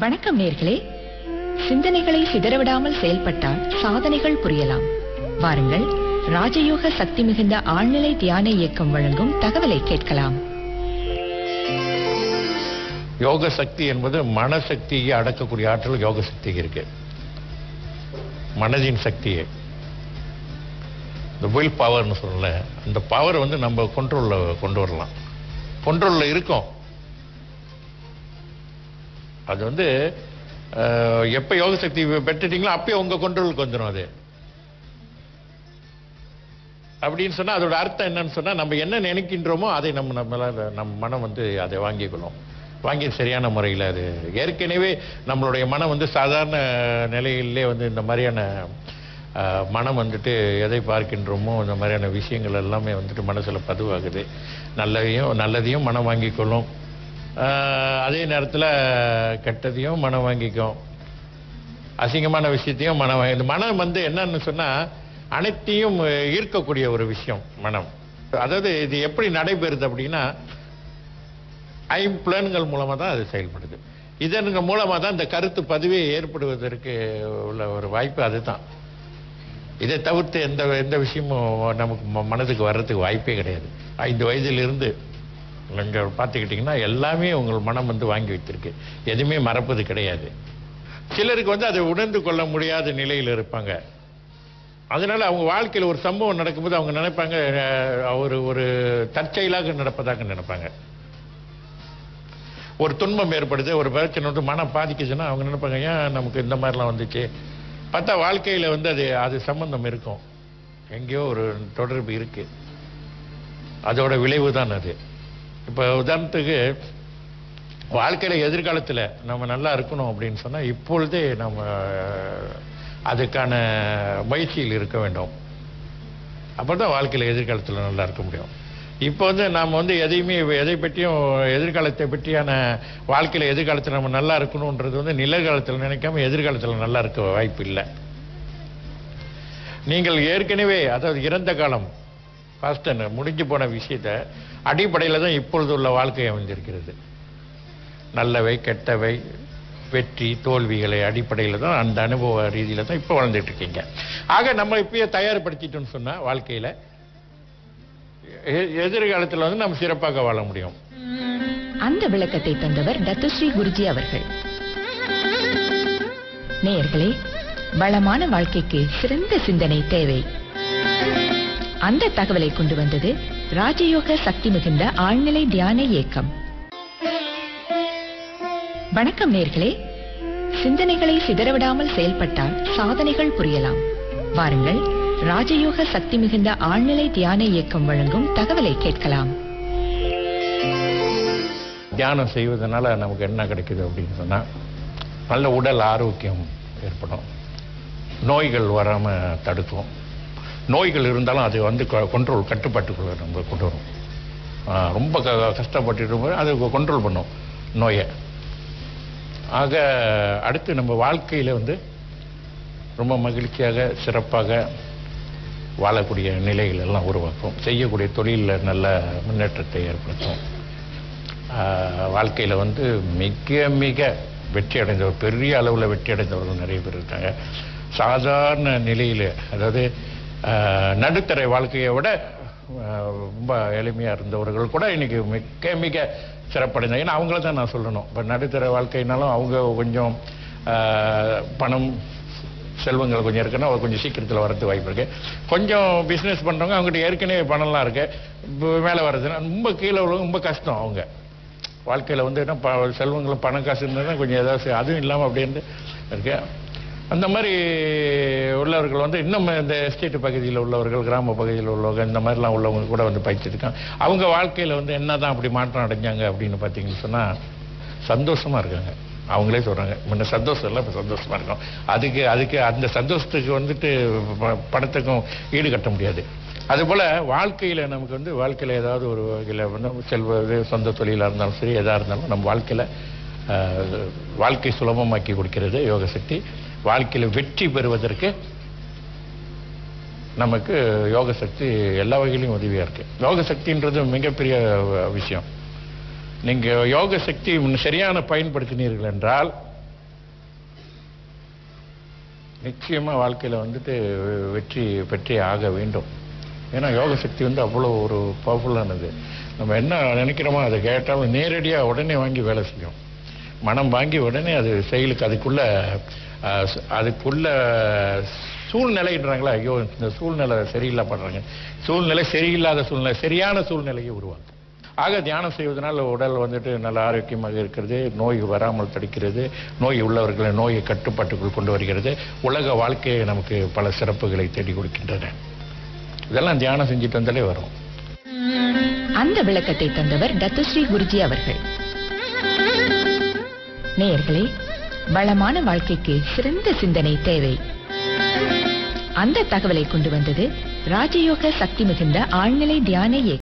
வணக்கம் நேர்களே. சிந்தனைகளை சிதறவிடாமல் செயல்பட்டால் சாதனைகள் புரியலாம். வாருங்கள், ராஜயோக சக்தி மிகுந்த ஆழ்நிலை தியான இயக்கம் வழங்கும் தகவலை கேட்கலாம். யோக சக்தி என்பது மனசக்தியை அடக்கக்கூடிய ஆற்றல் யோக சக்தி இருக்கு. மனதின் சக்தியை, இந்த வில் பவர்னு சொல்லல, அந்த பவர் நம்ம கண்ட்ரோல்ல கொண்டு வரலாம். கண்ட்ரோல்ல இருக்கும். அது எப்ப யோக சக்தி பெற்றுட்டீங்களோ அப்பயே உங்க கண்ட்ரோலுக்கு வந்துடும். அது அப்படின்னு சொன்னா அதோட அர்த்தம் என்னன்னு சொன்னா, நம்ம என்ன நினைக்கின்றோமோ அதை நம்ம மனம் அதை வாங்கிக்கணும். வாங்கி சரியான முறையில் அது ஏற்கனவே நம்மளுடைய மனம் சாதாரண நிலையிலே இந்த மாதிரியான மனம் எதை பார்க்கின்றோமோ இந்த மாதிரியான விஷயங்கள் எல்லாமே மனசுல பதிவாகுது. நல்லதையும் மனம் வாங்கிக்கொள்ளும், அதே நேரத்தில் கெட்டதையும் மனம் வாங்கிக்கும், அசிங்கமான விஷயத்தையும் மனம் வாங்கி. இந்த மனம் என்னன்னு சொன்னா அனைத்தையும் ஈர்க்கக்கூடிய ஒரு விஷயம் மனம். அதாவது இது எப்படி நடைபெறுது அப்படின்னா, ஐம்புலன்கள் மூலமா தான் அது செயல்படுது. இதன் மூலமா தான் இந்த கருத்து பதிவே ஏற்படுவதற்கு உள்ள ஒரு வாய்ப்பு அதுதான். இதை தவிர்த்து எந்த விஷயமும் நமக்கு மனதுக்கு வர்றதுக்கு வாய்ப்பே கிடையாது. 5 வயதிலிருந்து நீங்க பார்த்துக்கிட்டீங்கன்னா எல்லாமே உங்கள் மனம் வாங்கி வைத்திருக்கு. எதுவுமே மறப்பது கிடையாது. சிலருக்கு அதை உணர்ந்து கொள்ள முடியாத நிலையில் இருப்பாங்க. அதனால அவங்க வாழ்க்கையில் ஒரு சம்பவம் நடக்கும்போது அவங்க நினைப்பாங்க ஒரு தற்செயலாக நடப்பதாக நினைப்பாங்க. ஒரு துன்பம் ஏற்படுது, ஒரு பிரச்சனை மனம் பாதிக்குதுன்னா அவங்க நினைப்பாங்க, ஏன் நமக்கு இந்த மாதிரிலாம் வந்துச்சு. பார்த்தா வாழ்க்கையில் அது சம்பந்தம் இருக்கும், எங்கேயோ ஒரு தொடர்பு இருக்கு. அதோட விளைவு தான் அது. இப்போ உதாரணத்துக்கு வாழ்க்கையில் எதிர்காலத்தில் நம்ம நல்லா இருக்கணும் அப்படின்னு சொன்னால் இப்பொழுதே நம்ம அதுக்கான முயற்சியில் இருக்க வேண்டும். அப்போ தான் வாழ்க்கையில் எதிர்காலத்தில் நல்லா இருக்க முடியும். இப்போ நாம் எதையுமே எதை பற்றியும் எதிர்காலத்தை பற்றியான வாழ்க்கையில் எதிர்காலத்தில் நம்ம நல்லா இருக்கணுன்றது நிகழ்காலத்தில் நினைக்காம எதிர்காலத்தில் நல்லா இருக்க வாய்ப்பு இல்லை. நீங்கள் ஏற்கனவே அதாவது இறந்த காலம் பாஸ்ட் முடிஞ்சு போன விஷயத்த அடிப்படையில் தான் இப்பொழுது உள்ள வாழ்க்கை அமைந்திருக்கிறது. நல்லவை கெட்டவை வெற்றி தோல்விகளை அடிப்படையில் தான் அந்த அனுபவ ரீதியில தான் இப்போ வாழ்ந்துட்டு இருக்கீங்க. ஆக நம்ம இப்பயே தயார்படுத்திட்டோம்னு சொன்னா வாழ்க்கையில எதிர்காலத்தில் நம்ம சிறப்பாக வாழ முடியும். அந்த விளக்கத்தை தந்தவர் டத்துஸ்ரீ குருஜி அவர்கள். நேயர்களே, வளமான வாழ்க்கைக்கு சிறந்த சிந்தனை தேவை. அந்த தகவலை கொண்டு வந்தது ராஜயோக சக்தி மிகுந்த ஆழ்நிலை தியான இயக்கம். வணக்கம் நேர்களே. சிந்தனைகளை சிதறவிடாமல் செயல்பட்டால் சாதனைகள் புரியலாம். வாருங்கள், ராஜயோக சக்தி மிகுந்த ஆழ்நிலை தியான இயக்கம் வழங்கும் தகவலை கேட்கலாம். தியானம் செய்வதனால நமக்கு என்ன கிடைக்குது அப்படின்னு சொன்னா, நல்ல உடல் ஆரோக்கியம் ஏற்படும், நோய்கள் வராம தடுக்கும். நோய்கள் இருந்தாலும் அது கண்ட்ரோல் கட்டுப்பாட்டுக்குள்ள நம்ம கொண்டு வரும். ரொம்ப கஷ்டப்பட்டு அது கண்ட்ரோல் பண்ணும் நோயை. ஆக அடுத்து நம்ம வாழ்க்கையில் ரொம்ப மகிழ்ச்சியாக சிறப்பாக வாழக்கூடிய நிலைகள் எல்லாம் உருவாக்கும். செய்யக்கூடிய தொழிலில் நல்ல முன்னேற்றத்தை ஏற்படுத்தும். வாழ்க்கையில் மிக மிக வெற்றி அடைந்தவர், பெரிய அளவில் வெற்றி அடைந்தவர்கள் நிறைய பேர் இருக்காங்க. சாதாரண நிலையில், அதாவது நடுத்தர வாழ்க்கையை விட ரொம்ப எளிமையாக இருந்தவர்கள் கூட இன்னைக்கு மிக மிக சிறப்படைந்தாங்க. ஏன்னா அவங்கள தான் நான் சொல்லணும். இப்போ நடுத்தர வாழ்க்கைனாலும் அவங்க கொஞ்சம் பணம் செல்வங்கள் கொஞ்சம் இருக்குன்னா அவர் கொஞ்சம் சீக்கிரத்தில் வரது வாய்ப்பு இருக்கு. கொஞ்சம் பிஸ்னஸ் பண்ணுறவங்க அவங்ககிட்ட ஏற்கனவே பணம்லாம் இருக்கு, மேலே வர்றதுன்னா ரொம்ப கீழே உள்ளவங்க ரொம்ப கஷ்டம். அவங்க வாழ்க்கையில் என்ன செல்வங்களும் பணம் காசு இருந்தால் கொஞ்சம் ஏதாவது, அதுவும் இல்லாமல் அப்படின்னு இருக்கு. அந்த மாதிரி உள்ளவர்கள் இன்னும் இந்த எஸ்டேட் பகுதியில் உள்ளவர்கள், கிராம பகுதியில் உள்ளவங்க, இந்த மாதிரிலாம் உள்ளவங்க கூட பயிற்சிருக்காங்க. அவங்க வாழ்க்கையில் என்னதான் அப்படி மாற்றம் அடைஞ்சாங்க அப்படின்னு பார்த்தீங்கன்னு சொன்னால் சந்தோஷமா இருக்காங்க. அவங்களே சொல்றாங்க, முன்ன சந்தோஷம் இல்லை, இப்போ சந்தோஷமா இருக்கும். அதுக்கு அந்த சந்தோஷத்துக்கு பணத்துக்கும் ஈடு கட்ட முடியாது. அதுபோல வாழ்க்கையில நமக்கு வாழ்க்கையில ஏதாவது ஒரு வகையில் செல்வது, சொந்த தொழிலாக இருந்தாலும் சரி, எதா இருந்தாலும் நம்ம வாழ்க்கையில வாழ்க்கை சுலபமாக்கி கொடுக்கிறது யோக சக்தி. வாழ்க்கையில் வெற்றி பெறுவதற்கு நமக்கு யோக சக்தி எல்லா வகையிலும் உதவியா இருக்கு. யோக சக்தின்றது மிகப்பெரிய விஷயம். நீங்க யோக சக்தி சரியான பயன்படுத்தினீர்கள் என்றால் நிச்சயமா வாழ்க்கையில வந்துட்டு வெற்றி பெற்றே ஆக வேண்டும். ஏன்னா யோக சக்தி வந்து அவ்வளோ ஒரு பவர்ஃபுல்லானது. நம்ம என்ன நினைக்கிறோமோ அதை கேட்டாலும் நேரடியாக உடனே வாங்கி வேலை செய்யும். மனம் வாங்கி உடனே அது செயலுக்கு அதுக்குள்ள சூழ்நிலைன்றாங்களா, ஐயோ இந்த சூழ்நிலை சரியில்லை பண்றாங்க, சூழ்நிலை சரியில்லாத சூழ்நிலை சரியான சூழ்நிலையை உருவாக்கும். ஆக தியானம் செய்வதனால் உடல் வந்துட்டு நல்ல ஆரோக்கியமாக இருக்கிறது, நோய் வராமல் தடுக்கிறது, நோய் உள்ளவர்களை நோயை கட்டுப்பாட்டுக்குள் கொண்டு வருகிறது, உலக வாழ்க்கையை நமக்கு பல சிறப்புகளை தேடி கொடுக்கின்றன. இதெல்லாம் தியானம் செஞ்சுட்டு வந்தாலே வரும். அந்த விளக்கத்தை தந்தவர் டத்துஸ்ரீ குருஜி அவர்கள். நேயர்களே, வளமான வாழ்க்கைக்கு சிறந்த சிந்தனை தேவை. அந்த தகவலை கொண்டு வந்தது ராஜயோக சக்தி மிகுந்த ஆழ்நிலை தியான இயக்கம்.